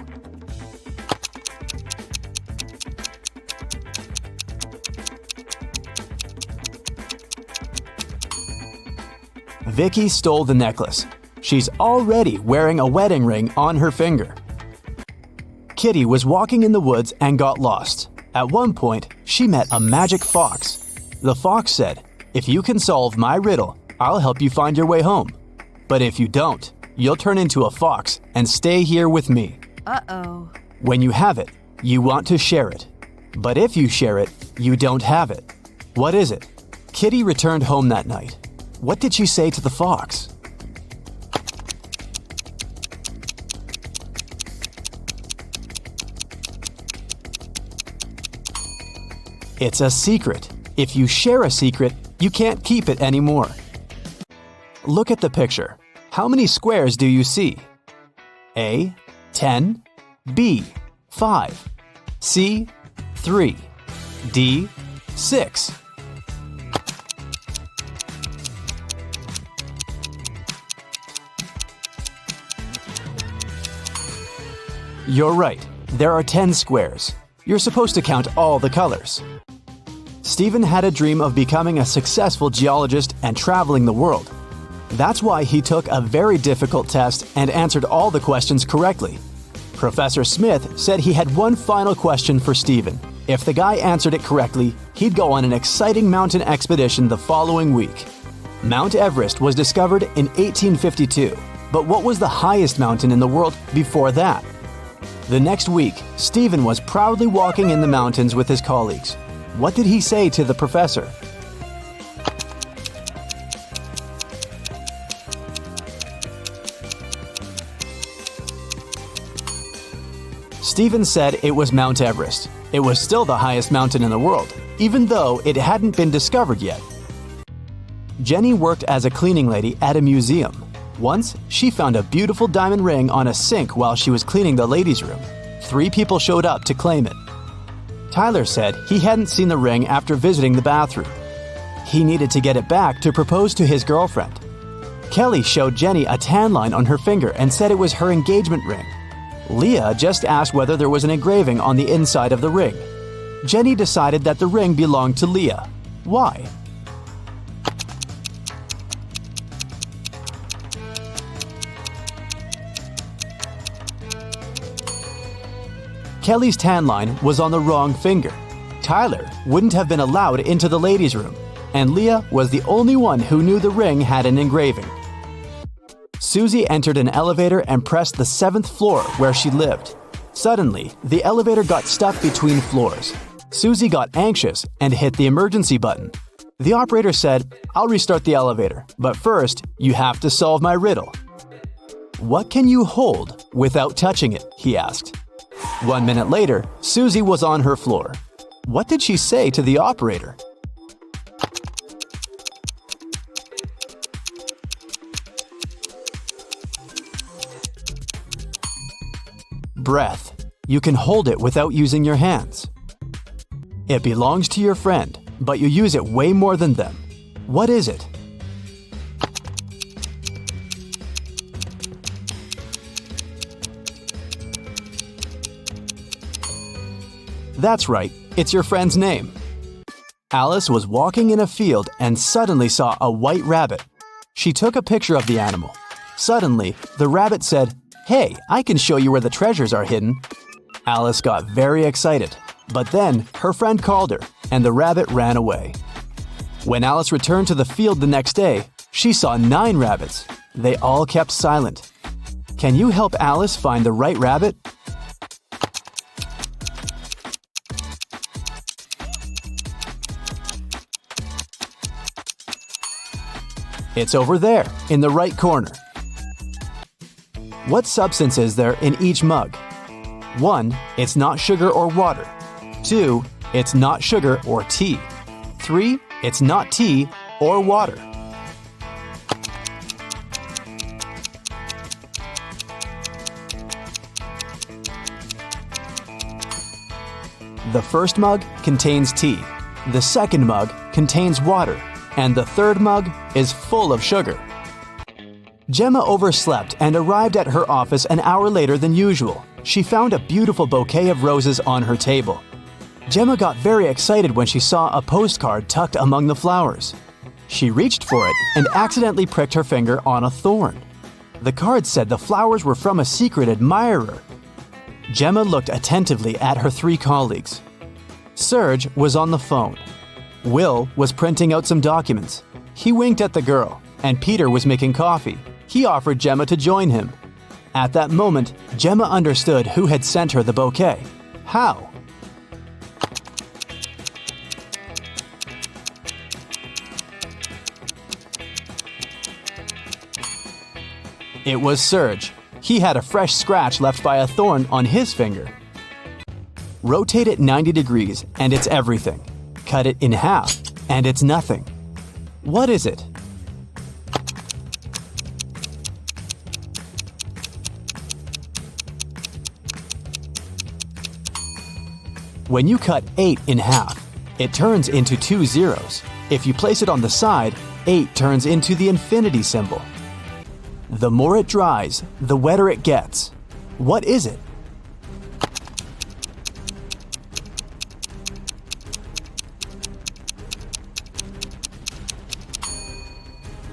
Vicky stole the necklace. She's already wearing a wedding ring on her finger. Kitty was walking in the woods and got lost. At one point, she met a magic fox. The fox said, "If you can solve my riddle, I'll help you find your way home. But if you don't, you'll turn into a fox and stay here with me."
Uh-oh.
When you have it, you want to share it. But if you share it, you don't have it. What is it? Kitty returned home that night. What did she say to the fox? It's a secret. If you share a secret, you can't keep it anymore. Look at the picture. How many squares do you see? A, 10, B, 5, C, 3, D, 6. You're right. There are 10 squares. You're supposed to count all the colors. Stephen had a dream of becoming a successful geologist and traveling the world. That's why he took a very difficult test and answered all the questions correctly. Professor Smith said he had one final question for Stephen. If the guy answered it correctly, he'd go on an exciting mountain expedition the following week. Mount Everest was discovered in 1852, but what was the highest mountain in the world before that? The next week, Stephen was proudly walking in the mountains with his colleagues. What did he say to the professor? Steven said it was Mount Everest. It was still the highest mountain in the world, even though it hadn't been discovered yet. Jenny worked as a cleaning lady at a museum. Once, she found a beautiful diamond ring on a sink while she was cleaning the ladies' room. 3 people showed up to claim it. Tyler said he hadn't seen the ring after visiting the bathroom. He needed to get it back to propose to his girlfriend. Kelly showed Jenny a tan line on her finger and said it was her engagement ring. Leah just asked whether there was an engraving on the inside of the ring. Jenny decided that the ring belonged to Leah. Why? Kelly's tan line was on the wrong finger. Tyler wouldn't have been allowed into the ladies' room, and Leah was the only one who knew the ring had an engraving. Susie entered an elevator and pressed the 7th floor where she lived. Suddenly, the elevator got stuck between floors. Susie got anxious and hit the emergency button. The operator said, "I'll restart the elevator, but first, you have to solve my riddle." "What can you hold without touching it?" he asked. 1 minute later, Susie was on her floor. What did she say to the operator? Breath. You can hold it without using your hands. It belongs to your friend, but you use it way more than them. What is it? That's right, it's your friend's name. Alice was walking in a field and suddenly saw a white rabbit. She took a picture of the animal. Suddenly, the rabbit said, "Hey, I can show you where the treasures are hidden." Alice got very excited, but then her friend called her, and the rabbit ran away. When Alice returned to the field the next day, she saw 9 rabbits. They all kept silent. Can you help Alice find the right rabbit? It's over there, in the right corner. What substance is there in each mug? 1. It's not sugar or water. 2. It's not sugar or tea. 3. It's not tea or water. The first mug contains tea. The second mug contains water. And the third mug is full of sugar. Gemma overslept and arrived at her office an hour later than usual. She found a beautiful bouquet of roses on her table. Gemma got very excited when she saw a postcard tucked among the flowers. She reached for it and accidentally pricked her finger on a thorn. The card said the flowers were from a secret admirer. Gemma looked attentively at her 3 colleagues. Serge was on the phone. Will was printing out some documents. He winked at the girl, and Peter was making coffee. He offered Gemma to join him. At that moment, Gemma understood who had sent her the bouquet. How? It was Serge. He had a fresh scratch left by a thorn on his finger. Rotate it 90 degrees, and it's everything. Cut it in half, and it's nothing. What is it? When you cut 8 in half, it turns into 2 zeros. If you place it on the side, 8 turns into the infinity symbol. The more it dries, the wetter it gets. What is it?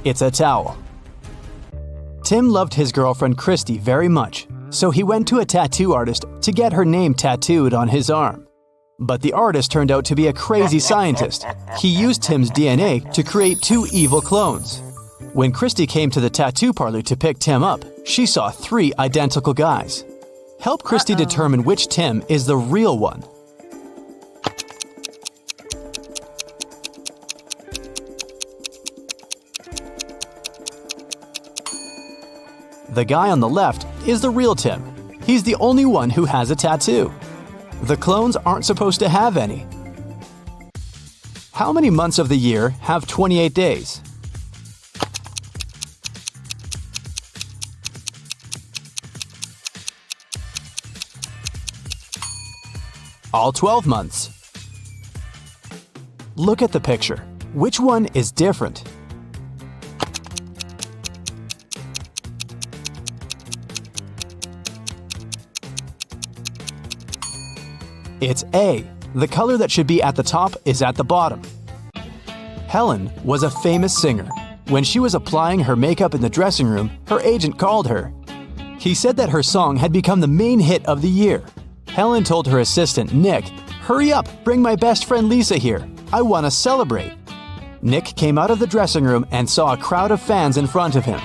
It's a towel. Tim loved his girlfriend Christy very much, so he went to a tattoo artist to get her name tattooed on his arm. But the artist turned out to be a crazy scientist. He used Tim's DNA to create 2 evil clones. When Christy came to the tattoo parlor to pick Tim up, she saw 3 identical guys. Help Christy determine which Tim is the real one. The guy on the left is the real Tim. He's the only one who has a tattoo. The clones aren't supposed to have any. How many months of the year have 28 days? All 12 months. Look at the picture. Which one is different? It's A. The color that should be at the top is at the bottom. Helen was a famous singer. When she was applying her makeup in the dressing room, her agent called her. He said that her song had become the main hit of the year. Helen told her assistant, Nick, "Hurry up, bring my best friend Lisa here. I want to celebrate." Nick came out of the dressing room and saw a crowd of fans in front of him.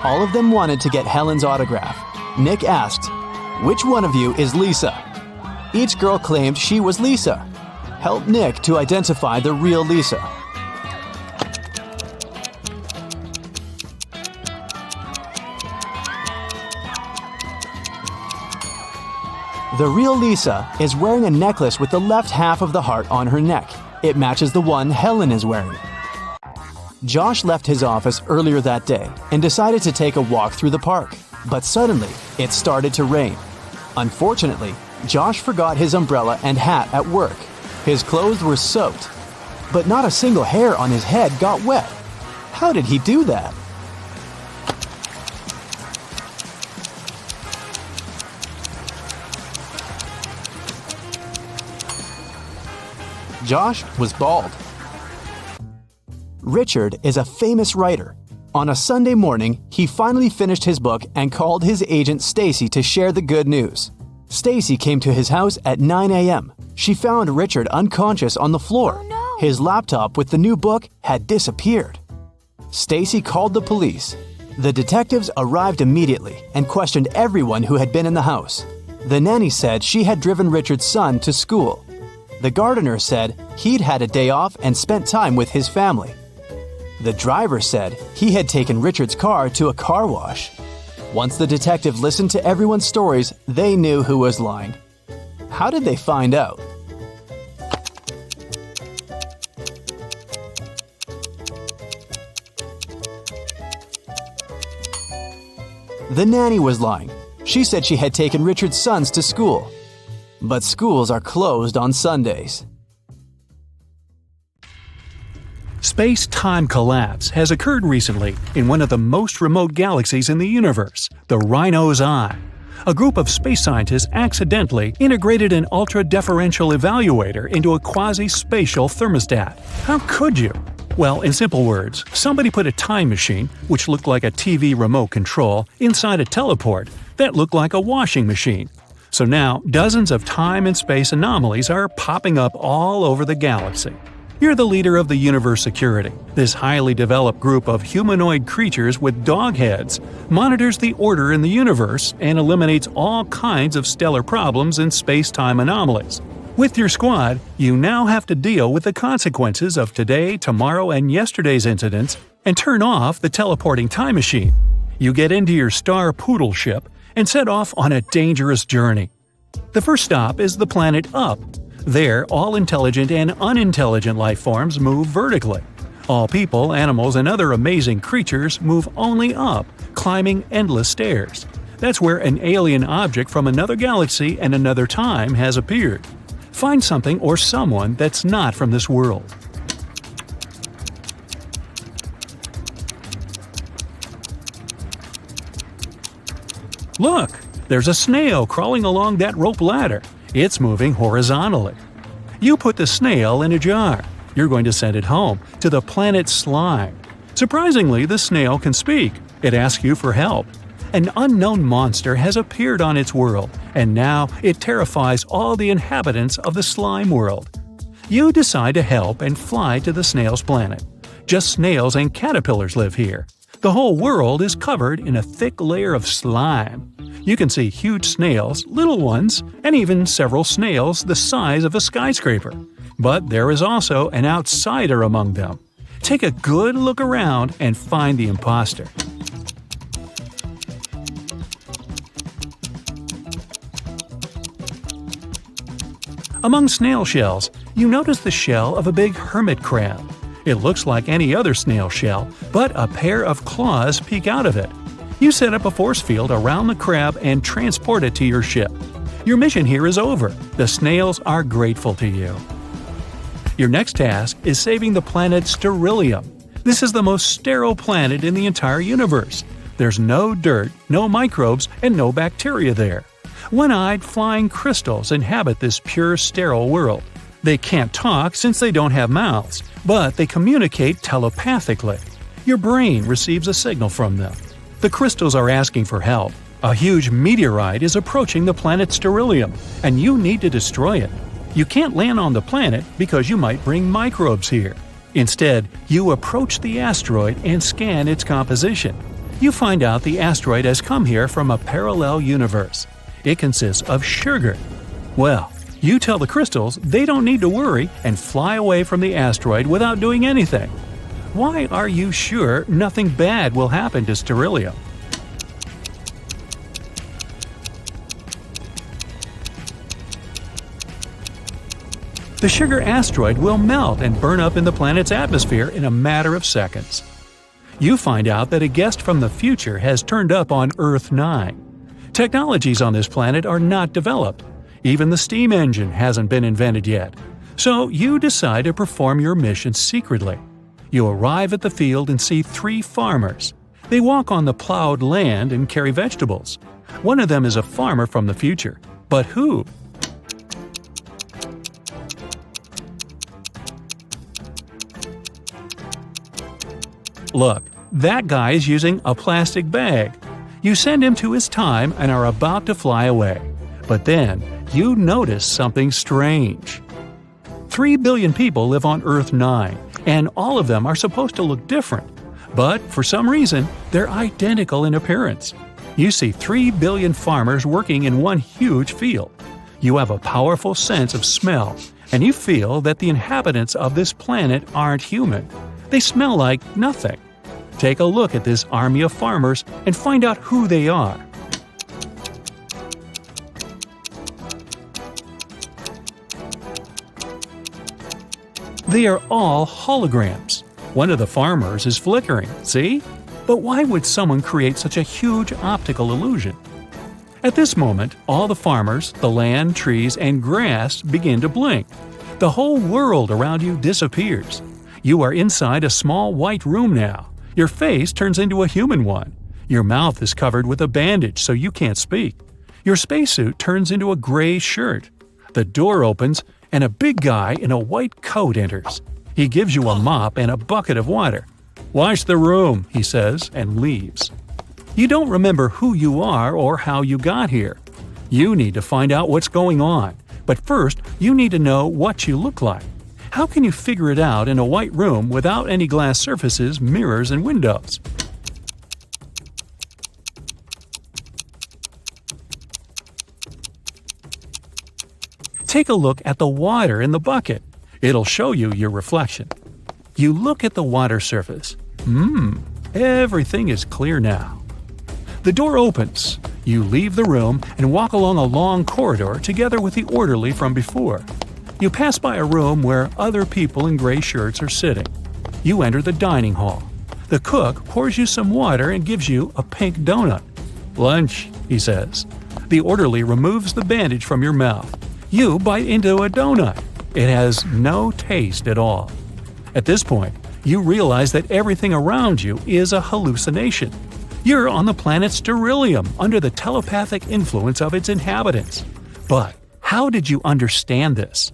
All of them wanted to get Helen's autograph. Nick asked, "Which one of you is Lisa?" Each girl claimed she was Lisa. Help Nick to identify the real Lisa. The real Lisa is wearing a necklace with the left half of the heart on her neck. It matches the one Helen is wearing. Josh left his office earlier that day and decided to take a walk through the park. But suddenly, it started to rain. Unfortunately, Josh forgot his umbrella and hat at work. His clothes were soaked, but not a single hair on his head got wet. How did he do that? Josh was bald. Richard is a famous writer. On a Sunday morning, he finally finished his book and called his agent Stacy to share the good news. Stacy came to his house at 9 a.m. She found Richard unconscious on the floor.
Oh, no.
His laptop with the new book had disappeared. Stacy called the police. The detectives arrived immediately and questioned everyone who had been in the house. The nanny said she had driven Richard's son to school. The gardener said he'd had a day off and spent time with his family. The driver said he had taken Richard's car to a car wash. Once the detective listened to everyone's stories, they knew who was lying. How did they find out? The nanny was lying. She said she had taken Richard's sons to school. But schools are closed on Sundays.
Space-time collapse has occurred recently in one of the most remote galaxies in the universe, the Rhino's Eye. A group of space scientists accidentally integrated an ultra-deferential evaluator into a quasi-spatial thermostat. How could you? Well, in simple words, somebody put a time machine, which looked like a TV remote control, inside a teleport that looked like a washing machine. So now, dozens of time and space anomalies are popping up all over the galaxy. You're the leader of the Universe Security. This highly developed group of humanoid creatures with dog heads monitors the order in the universe and eliminates all kinds of stellar problems and space-time anomalies. With your squad, you now have to deal with the consequences of today, tomorrow, and yesterday's incidents and turn off the teleporting time machine. You get into your Star Poodle ship and set off on a dangerous journey. The first stop is the planet Up. There, all intelligent and unintelligent life forms move vertically. All people, animals, and other amazing creatures move only up, climbing endless stairs. That's where an alien object from another galaxy and another time has appeared. Find something or someone that's not from this world. Look! There's a snail crawling along that rope ladder. It's moving horizontally. You put the snail in a jar. You're going to send it home, to the planet Slime. Surprisingly, the snail can speak. It asks you for help. An unknown monster has appeared on its world, and now it terrifies all the inhabitants of the slime world. You decide to help and fly to the snail's planet. Just snails and caterpillars live here. The whole world is covered in a thick layer of slime. You can see huge snails, little ones, and even several snails the size of a skyscraper. But there is also an outsider among them. Take a good look around and find the imposter. Among snail shells, you notice the shell of a big hermit crab. It looks like any other snail shell, but a pair of claws peek out of it. You set up a force field around the crab and transport it to your ship. Your mission here is over. The snails are grateful to you. Your next task is saving the planet Sterillium. This is the most sterile planet in the entire universe. There's no dirt, no microbes, and no bacteria there. One-eyed flying crystals inhabit this pure sterile world. They can't talk since they don't have mouths, but they communicate telepathically. Your brain receives a signal from them. The crystals are asking for help. A huge meteorite is approaching the planet Sterillium, and you need to destroy it. You can't land on the planet because you might bring microbes here. Instead, you approach the asteroid and scan its composition. You find out the asteroid has come here from a parallel universe. It consists of sugar. Well, you tell the crystals they don't need to worry and fly away from the asteroid without doing anything. Why are you sure nothing bad will happen to Sterillium? The sugar asteroid will melt and burn up in the planet's atmosphere in a matter of seconds. You find out that a guest from the future has turned up on Earth 9. Technologies on this planet are not developed. Even the steam engine hasn't been invented yet. So you decide to perform your mission secretly. You arrive at the field and see 3 farmers. They walk on the plowed land and carry vegetables. One of them is a farmer from the future. But who? Look, that guy is using a plastic bag. You send him to his time and are about to fly away. But then, you notice something strange. 3 billion people live on Earth 9, and all of them are supposed to look different. But for some reason, they're identical in appearance. You see 3 billion farmers working in one huge field. You have a powerful sense of smell, and you feel that the inhabitants of this planet aren't human. They smell like nothing. Take a look at this army of farmers and find out who they are. They are all holograms. One of the farmers is flickering, see? But why would someone create such a huge optical illusion? At this moment, all the farmers, the land, trees, and grass begin to blink. The whole world around you disappears. You are inside a small white room now. Your face turns into a human one. Your mouth is covered with a bandage so you can't speak. Your spacesuit turns into a gray shirt. The door opens and a big guy in a white coat enters. He gives you a mop and a bucket of water. "Wash the room," he says, and leaves. You don't remember who you are or how you got here. You need to find out what's going on, but first you need to know what you look like. How can you figure it out in a white room without any glass surfaces, mirrors, and windows? Take a look at the water in the bucket. It'll show you your reflection. You look at the water surface. Everything is clear now. The door opens. You leave the room and walk along a long corridor together with the orderly from before. You pass by a room where other people in gray shirts are sitting. You enter the dining hall. The cook pours you some water and gives you a pink donut. "Lunch," he says. The orderly removes the bandage from your mouth. You bite into a donut. It has no taste at all. At this point, you realize that everything around you is a hallucination. You're on the planet Sterillium under the telepathic influence of its inhabitants. But how did you understand this?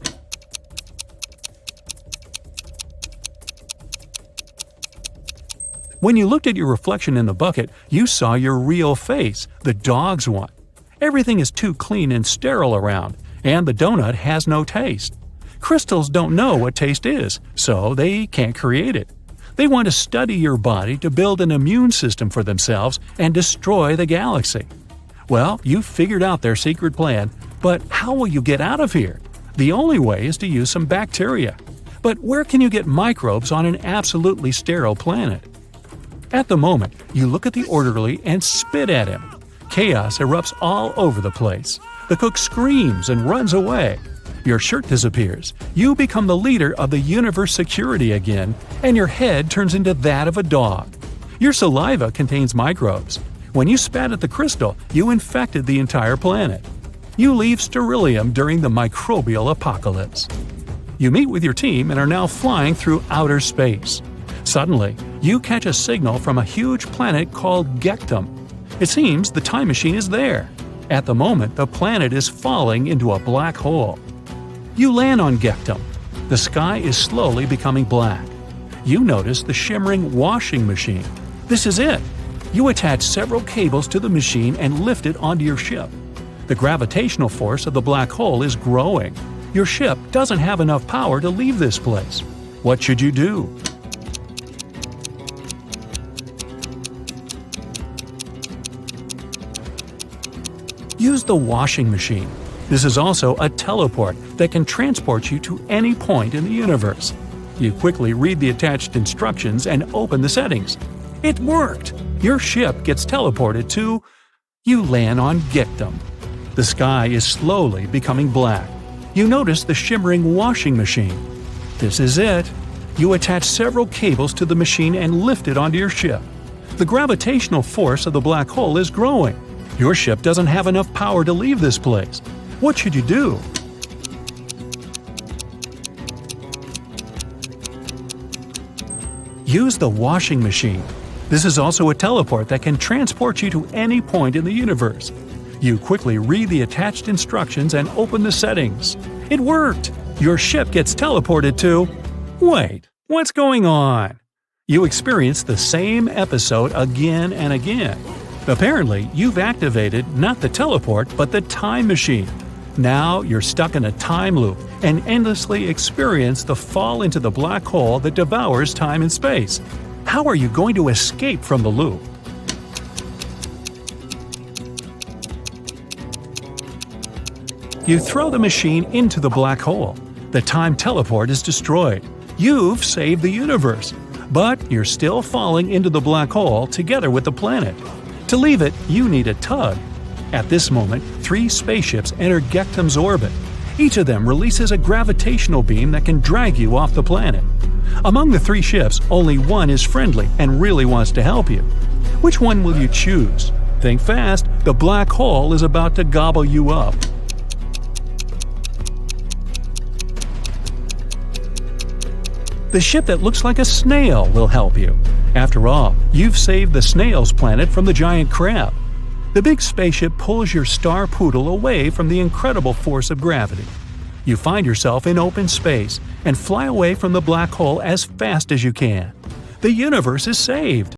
When you looked at your reflection in the bucket, you saw your real face, the dog's one. Everything is too clean and sterile around, and the donut has no taste. Crystals don't know what taste is, so they can't create it. They want to study your body to build an immune system for themselves and destroy the galaxy. Well, you've figured out their secret plan, but how will you get out of here? The only way is to use some bacteria. But where can you get microbes on an absolutely sterile planet? At the moment, you look at the orderly and spit at him. Chaos erupts all over the place. The cook screams and runs away. Your shirt disappears, you become the leader of the universe security again, and your head turns into that of a dog. Your saliva contains microbes. When you spat at the crystal, you infected the entire planet. You leave Sterillium during the microbial apocalypse. You meet with your team and are now flying through outer space. Suddenly, you catch a signal from a huge planet called Gectum. It seems the time machine is there. At the moment, the planet is falling into a black hole. You land on Gectum. The sky is slowly becoming black. You notice the shimmering washing machine. This is it. You attach several cables to the machine and lift it onto your ship. The gravitational force of the black hole is growing. Your ship doesn't have enough power to leave this place. What should you do? Use the washing machine. This is also a teleport that can transport you to any point in the universe. You quickly read the attached instructions and open the settings. It worked! Your ship gets teleported to… You land on Gectum. The sky is slowly becoming black. You notice the shimmering washing machine. This is it. You attach several cables to the machine and lift it onto your ship. The gravitational force of the black hole is growing. Your ship doesn't have enough power to leave this place. What should you do? Use the washing machine. This is also a teleport that can transport you to any point in the universe. You quickly read the attached instructions and open the settings. It worked! Your ship gets teleported to… Wait, what's going on? You experience the same episode again and again. Apparently, you've activated not the teleport but the time machine. Now you're stuck in a time loop and endlessly experience the fall into the black hole that devours time and space. How are you going to escape from the loop? You throw the machine into the black hole. The time teleport is destroyed. You've saved the universe. But you're still falling into the black hole together with the planet. To leave it, you need a tug. At this moment, 3 spaceships enter Gectum's orbit. Each of them releases a gravitational beam that can drag you off the planet. Among the 3 ships, only one is friendly and really wants to help you. Which one will you choose? Think fast, the black hole is about to gobble you up. The ship that looks like a snail will help you. After all, you've saved the snail's planet from the giant crab. The big spaceship pulls your star poodle away from the incredible force of gravity. You find yourself in open space and fly away from the black hole as fast as you can. The universe is saved!